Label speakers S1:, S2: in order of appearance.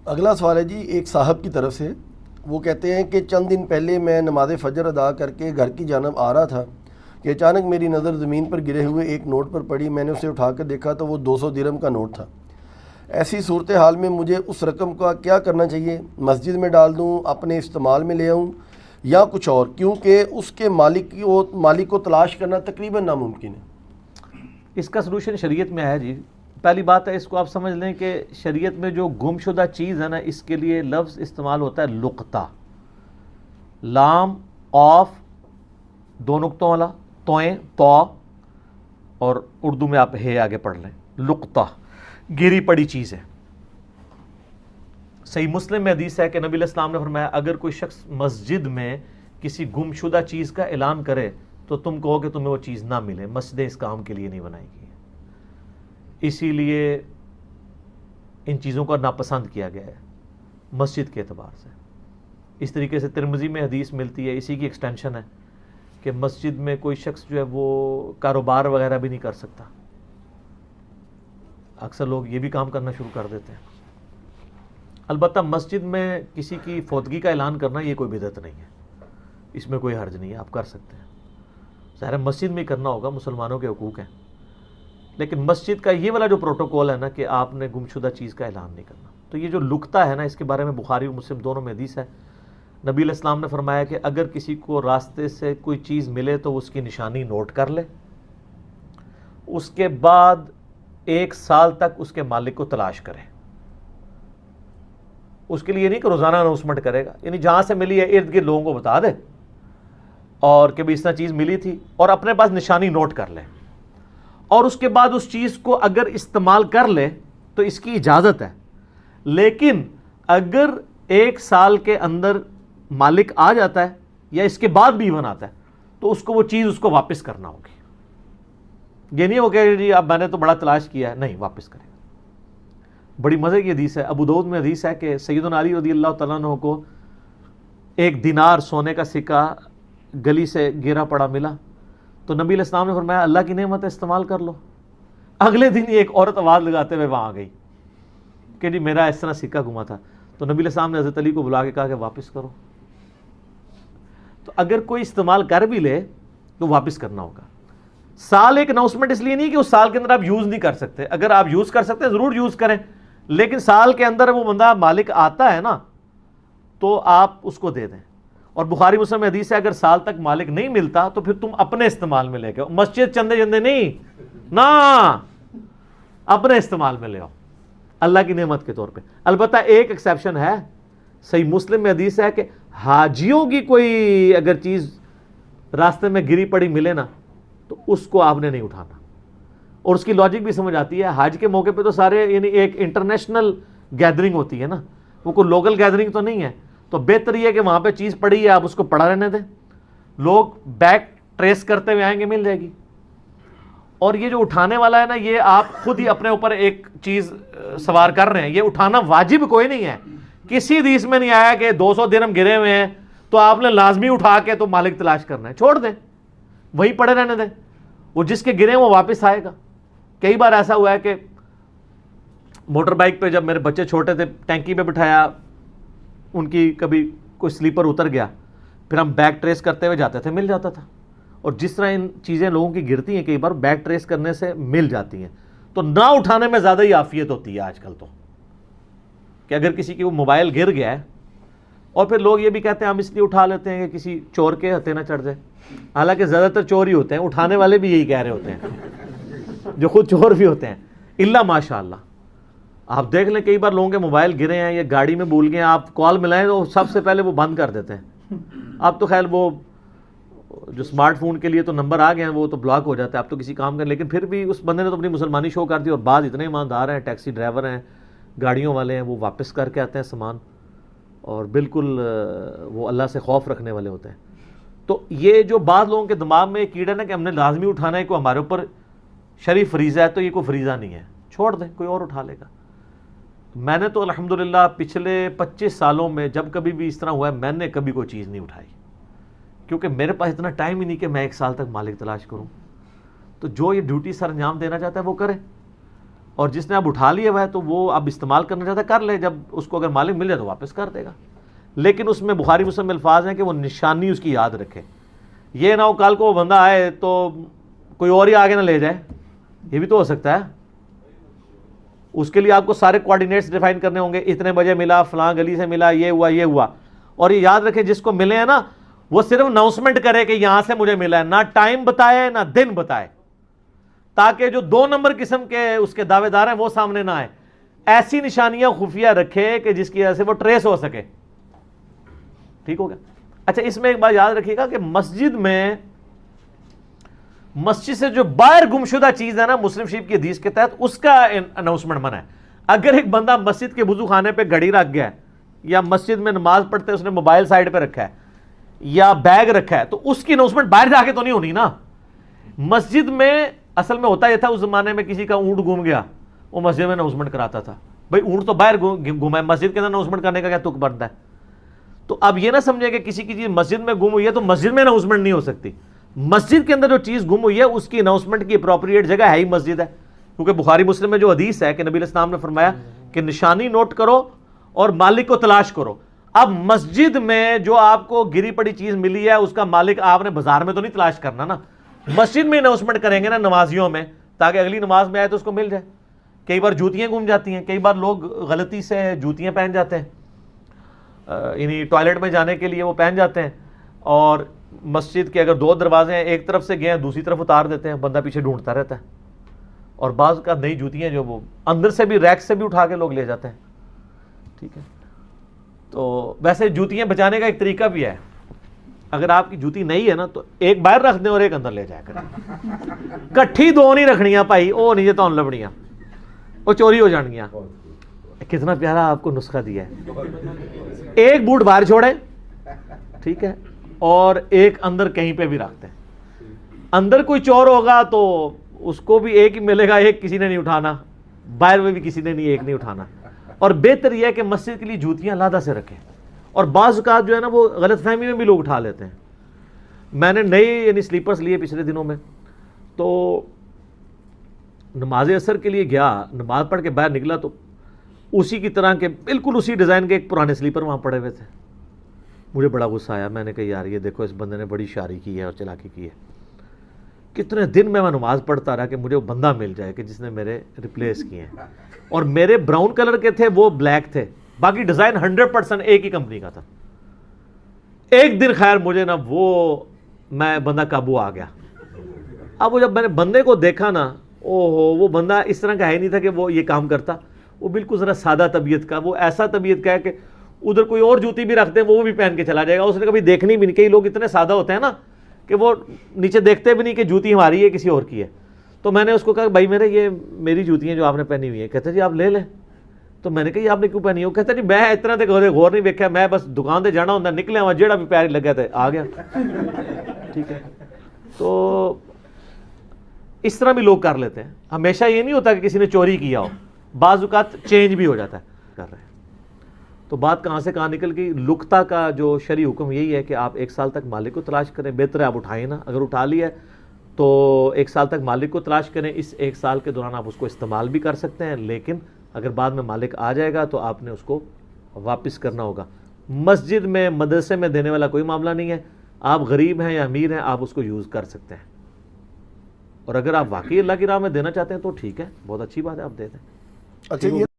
S1: اگلا سوال ہے جی ایک صاحب کی طرف سے. وہ کہتے ہیں کہ چند دن پہلے میں نماز فجر ادا کر کے گھر کی جانب آ رہا تھا کہ اچانک میری نظر زمین پر گرے ہوئے ایک نوٹ پر پڑی. میں نے اسے اٹھا کر دیکھا تو وہ 200 درہم کا نوٹ تھا. ایسی صورتحال میں مجھے اس رقم کا کیا کرنا چاہیے؟ مسجد میں ڈال دوں، اپنے استعمال میں لے آؤں، یا کچھ اور؟ کیونکہ اس کے مالک کو تلاش کرنا تقریباً ناممکن ہے.
S2: اس کا سلوشن شریعت میں ہے جی. پہلی بات ہے اس کو آپ سمجھ لیں کہ شریعت میں جو گم شدہ چیز ہے نا، اس کے لیے لفظ استعمال ہوتا ہے لقطہ. لام آف دو نقطوں والا، توئیں تو، اور اردو میں آپ ہے آگے پڑھ لیں. لقطہ گری پڑی چیز ہے. صحیح مسلم میں حدیث ہے کہ نبی علیہ السلام نے فرمایا اگر کوئی شخص مسجد میں کسی گم شدہ چیز کا اعلان کرے تو تم کہو کہ تمہیں وہ چیز نہ ملے. مسجدیں اس کام کے لیے نہیں بنائی گئی. اسی لیے ان چیزوں کا ناپسند کیا گیا ہے مسجد کے اعتبار سے. اس طریقے سے ترمذی میں حدیث ملتی ہے، اسی کی ایکسٹینشن ہے کہ مسجد میں کوئی شخص جو ہے وہ کاروبار وغیرہ بھی نہیں کر سکتا. اکثر لوگ یہ بھی کام کرنا شروع کر دیتے ہیں. البتہ مسجد میں کسی کی فوتگی کا اعلان کرنا یہ کوئی بدعت نہیں ہے، اس میں کوئی حرج نہیں ہے، آپ کر سکتے ہیں. ظاہر مسجد میں ہی کرنا ہوگا، مسلمانوں کے حقوق ہیں. لیکن مسجد کا یہ والا جو پروٹوکول ہے نا کہ آپ نے گمشدہ چیز کا اعلان نہیں کرنا، تو یہ جو لقطہ ہے نا اس کے بارے میں بخاری اور مسلم دونوں میں حدیث ہے. نبی علیہ السلام نے فرمایا کہ اگر کسی کو راستے سے کوئی چیز ملے تو اس کی نشانی نوٹ کر لے، اس کے بعد 1 سال تک اس کے مالک کو تلاش کرے. اس کے لیے نہیں کہ روزانہ اناؤنسمنٹ کرے گا، یعنی جہاں سے ملی ہے ارد گرد لوگوں کو بتا دے اور کہ بھی اس طرح چیز ملی تھی، اور اپنے پاس نشانی نوٹ کر لے. اور اس کے بعد اس چیز کو اگر استعمال کر لے تو اس کی اجازت ہے. لیکن اگر 1 سال کے اندر مالک آ جاتا ہے یا اس کے بعد بھی ایون آتا ہے تو اس کو وہ چیز اس کو واپس کرنا ہوگی. یہ نہیں ہوگا جی اب میں نے تو بڑا تلاش کیا ہے، نہیں، واپس کرے گا. بڑی مزے کی حدیث ہے، ابو داؤد میں حدیث ہے کہ سیدنا علی رضی اللہ تعالیٰ عنہ کو 1 دینار سونے کا سکہ گلی سے گرا پڑا ملا تو نبی علیہ السلام نے فرمایا اللہ کی نعمت استعمال کر لو. اگلے دن ایک عورت آواز لگاتے ہوئے وہاں آ گئی کہ جی میرا اس طرح سکہ گما تھا. تو نبی علیہ السلام نے حضرت علی کو بلا کے کہا کہ واپس کرو. تو اگر کوئی استعمال کر بھی لے تو واپس کرنا ہوگا. سال ایک اناؤنسمنٹ اس لیے نہیں کہ اس سال کے اندر آپ یوز نہیں کر سکتے. اگر آپ یوز کر سکتے ہیں ضرور یوز کریں، لیکن سال کے اندر وہ بندہ مالک آتا ہے نا تو آپ اس کو دے دیں. اور بخاری مسلم میں حدیث ہے اگر سال تک مالک نہیں ملتا تو پھر تم اپنے استعمال میں لے کے آؤ. مسجد چندے چندے نہیں نا، اپنے استعمال میں لے آؤ اللہ کی نعمت کے طور پہ. البتہ ایک ایکسیپشن ہے، صحیح مسلم میں حدیث ہے کہ حاجیوں کی کوئی اگر چیز راستے میں گری پڑی ملے نا تو اس کو آپ نے نہیں اٹھانا. اور اس کی لاجک بھی سمجھ آتی ہے. حج کے موقع پہ تو سارے یعنی ایک انٹرنیشنل گیدرنگ ہوتی ہے نا، وہ کوئی لوکل گیدرنگ تو نہیں ہے. تو بہتر یہ ہے کہ وہاں پہ چیز پڑی ہے آپ اس کو پڑا رہنے دیں، لوگ بیک ٹریس کرتے ہوئے آئیں گے مل جائے گی. اور یہ جو اٹھانے والا ہے نا یہ آپ خود ہی اپنے اوپر ایک چیز سوار کر رہے ہیں. یہ اٹھانا واجب کوئی نہیں ہے. کسی حدیث میں نہیں آیا کہ 200 درہم گرے ہوئے ہیں تو آپ نے لازمی اٹھا کے تو مالک تلاش کرنا ہے. چھوڑ دیں، وہی پڑے رہنے دیں. وہ جس کے گرے وہ واپس آئے گا. کئی بار ایسا ہوا ہے کہ موٹر بائک پہ جب میرے بچے چھوٹے تھے ٹینکی پہ بٹھایا، ان کی کبھی کوئی سلیپر اتر گیا، پھر ہم بیک ٹریس کرتے ہوئے جاتے تھے، مل جاتا تھا. اور جس طرح ان چیزیں لوگوں کی گرتی ہیں کئی بار بیک ٹریس کرنے سے مل جاتی ہیں. تو نہ اٹھانے میں زیادہ ہی عافیت ہوتی ہے آج کل تو، کہ اگر کسی کی وہ موبائل گر گیا ہے اور پھر لوگ یہ بھی کہتے ہیں ہم اس لیے اٹھا لیتے ہیں کہ کسی چور کے ہتھے نہ چڑھ جائے. حالانکہ زیادہ تر چور ہی ہوتے ہیں، اٹھانے والے بھی یہی کہہ رہے ہوتے ہیں جو خود چور بھی ہوتے ہیں الا ماشاء اللہ. آپ دیکھ لیں کئی بار لوگوں کے موبائل گرے ہیں یا گاڑی میں بھول گئے ہیں، آپ کال ملائیں تو سب سے پہلے وہ بند کر دیتے ہیں. اب تو خیر وہ جو سمارٹ فون کے لیے تو نمبر آ گئے ہیں وہ تو بلاک ہو جاتا ہے، اب تو کسی کام کا. لیکن پھر بھی اس بندے نے تو اپنی مسلمانی شو کر دی. اور بعض اتنے ایماندار ہیں، ٹیکسی ڈرائیور ہیں، گاڑیوں والے ہیں، وہ واپس کر کے آتے ہیں سامان اور بالکل وہ اللہ سے خوف رکھنے والے ہوتے ہیں. تو یہ جو بعض لوگوں کے دماغ میں کیڑا نا کہ ہم نے لازمی اٹھانا ہے، کوئی ہمارے اوپر شرعی فریضہ ہے، تو یہ کوئی فریضہ نہیں ہے، چھوڑ دیں کوئی اور اٹھا لے گا. میں نے تو الحمدللہ پچھلے 25 سالوں میں جب کبھی بھی اس طرح ہوا ہے میں نے کبھی کوئی چیز نہیں اٹھائی، کیونکہ میرے پاس اتنا ٹائم ہی نہیں کہ میں 1 سال تک مالک تلاش کروں. تو جو یہ ڈیوٹی سر انجام دینا چاہتا ہے وہ کرے. اور جس نے اب اٹھا لیا ہوا ہے تو وہ اب استعمال کرنا چاہتا ہے کر لے, جب اس کو اگر مالک مل جائے تو واپس کر دے گا. لیکن اس میں بخاری مسلم میں الفاظ ہیں کہ وہ نشانی اس کی یاد رکھے, یہ نہ ہو کل کو وہ بندہ آئے تو کوئی اور ہی آگے نہ لے جائے, یہ بھی تو ہو سکتا ہے. اس کے لیے آپ کو سارے کوآرڈینیٹس ڈیفائن کرنے ہوں گے, اتنے بجے ملا, فلاں گلی سے ملا, یہ ہوا یہ ہوا. اور یہ یاد رکھے جس کو ملے ہیں نا وہ صرف اناؤنسمنٹ کرے کہ یہاں سے مجھے ملا ہے, نہ ٹائم بتائے نہ دن بتائے, تاکہ جو 2 نمبر قسم کے اس کے دعوے دار ہیں وہ سامنے نہ آئے. ایسی نشانیاں خفیہ رکھے کہ جس کی وجہ سے وہ ٹریس ہو سکے. ٹھیک ہو گیا. اچھا اس میں ایک بات یاد رکھیے گا کہ مسجد سے جو باہر گمشدہ چیز ہے نا, مسلم شریف کی حدیث کے تحت اس کا اناؤنسمنٹ منع ہے. اگر ایک بندہ مسجد کے وضو خانے پہ گھڑی رکھ گیا ہے, یا مسجد میں نماز پڑھتے اس نے موبائل سائڈ پہ رکھا ہے یا بیگ رکھا ہے, تو اس کی اناؤنسمنٹ باہر جا کے تو نہیں ہونی نا. مسجد میں اصل میں ہوتا یہ تھا اس زمانے میں, کسی کا اونٹ گم گیا وہ مسجد میں اناؤنسمنٹ کراتا تھا. بھائی اونٹ تو باہر گھوما ہے, مسجد کے اندر اناؤنسمنٹ کرنے کا کیا تک بنتا ہے. تو اب یہ نہ سمجھے کہ کسی کی چیز مسجد میں گم ہوئی ہے تو مسجد میں اناؤنسمنٹ نہیں ہو سکتی. مسجد کے اندر جو چیز گم ہوئی ہے اس کی اناؤنسمنٹ کی اپروپریٹ جگہ ہے ہی مسجد ہے, کیونکہ بخاری مسلم میں جو حدیث ہے کہ نبی علیہ السلام نے فرمایا کہ نشانی نوٹ کرو اور مالک کو تلاش کرو. اب مسجد میں جو آپ کو گری پڑی چیز ملی ہے اس کا مالک آپ نے بازار میں تو نہیں تلاش کرنا نا, مسجد میں اناؤنسمنٹ کریں گے نا نمازیوں میں, تاکہ اگلی نماز میں آئے تو اس کو مل جائے. کئی بار جوتیاں گم جاتی ہیں, کئی بار لوگ غلطی سے جوتیاں پہن جاتے ہیں, یعنی ٹوائلٹ میں جانے کے لیے وہ پہن جاتے ہیں, اور مسجد کے اگر 2 دروازے ہیں, ایک طرف سے گئے ہیں دوسری طرف اتار دیتے ہیں, بندہ پیچھے ڈھونڈتا رہتا ہے. اور بعض کا نئی جوتیاں جو وہ اندر سے بھی ریک سے بھی اٹھا کے لوگ لے جاتے ہیں. ٹھیک ہے, تو ویسے جوتیاں بچانے کا ایک طریقہ بھی ہے. اگر آپ کی جوتی نہیں ہے نا تو ایک باہر رکھ دیں اور ایک اندر لے جایا کریں, کٹھی 2 نہیں رکھنیاں بھائی, وہ نہیں تو لبڑیاں, وہ چوری ہو جانگیاں. کتنا پیارا آپ کو نسخہ دیا ہے. ایک بوٹ باہر چھوڑیں, ٹھیک ہے, اور ایک اندر کہیں پہ بھی رکھتے ہیں. اندر کوئی چور ہوگا تو اس کو بھی ایک ہی ملے گا, ایک کسی نے نہیں اٹھانا, باہر میں بھی کسی نے نہیں, ایک نہیں اٹھانا. اور بہتر یہ ہے کہ مسجد کے لیے جوتیاں علیحدہ سے رکھیں. اور بعض اوقات جو ہے نا وہ غلط فہمی میں بھی لوگ اٹھا لیتے ہیں. میں نے نئے یعنی سلیپرز لیے پچھلے دنوں میں, تو نماز عصر کے لیے گیا, نماز پڑھ کے باہر نکلا تو اسی کی طرح کے بالکل اسی ڈیزائن کے ایک پرانے سلیپر وہاں پڑے ہوئے تھے. مجھے بڑا غصہ آیا, میں نے کہا یار یہ دیکھو اس بندے نے بڑی شاری کی ہے اور چلاکی کی ہے. کتنے دن میں نماز پڑھتا رہا کہ مجھے وہ بندہ مل جائے کہ جس نے میرے ریپلیس کیے ہیں. اور میرے براؤن کلر کے تھے, وہ بلیک تھے, باقی ڈیزائن 100% ایک ہی کمپنی کا تھا. ایک دن خیر مجھے نا میں بندہ قابو آ گیا. اب وہ جب میں نے بندے کو دیکھا نا, وہ بندہ اس طرح کا ہے نہیں تھا کہ وہ یہ کام کرتا. وہ بالکل ذرا سادہ طبیعت کا, وہ ایسا طبیعت کا ہے کہ ادھر کوئی اور جوتی بھی رکھتے ہیں وہ بھی پہن کے چلا جائے گا. اس نے کبھی دیکھنی بھی نہیں. کئی لوگ اتنے سادہ ہوتے ہیں نا کہ وہ نیچے دیکھتے بھی نہیں کہ جوتی ہماری ہے کسی اور کی ہے. تو میں نے اس کو کہا بھائی یہ میری جوتیاں جو آپ نے پہنی ہوئی ہیں. کہتے جی آپ لے لیں. تو میں نے کہا یہ آپ نے کیوں پہنی ہو؟ کہتا جی میں اتنا تک غور نہیں دیکھا, میں بس دکان سے جانا ہوتا نکلے وہاں جیڑا بھی پیار لگا تھا آ گیا. ٹھیک ہے, تو اس طرح بھی لوگ کر لیتے ہیں. ہمیشہ یہ نہیں ہوتا کہ کسی نے چوری کیا ہو, بعض اوقات چینج بھی ہو جاتا ہے کر رہے ہیں. تو بات کہاں سے کہاں نکل گئی. لقطہ کا جو شرعی حکم یہی ہے کہ آپ 1 سال تک مالک کو تلاش کریں. بہتر ہے آپ اٹھائیں نا, اگر اٹھا لیا ہے تو 1 سال تک مالک کو تلاش کریں. اس 1 سال کے دوران آپ اس کو استعمال بھی کر سکتے ہیں, لیکن اگر بعد میں مالک آ جائے گا تو آپ نے اس کو واپس کرنا ہوگا. مسجد میں مدرسے میں دینے والا کوئی معاملہ نہیں ہے. آپ غریب ہیں یا امیر ہیں آپ اس کو یوز کر سکتے ہیں. اور اگر آپ واقعی اللہ کی راہ میں دینا چاہتے ہیں تو ٹھیک ہے, بہت اچھی بات ہے, آپ دے دیں.
S1: اچھا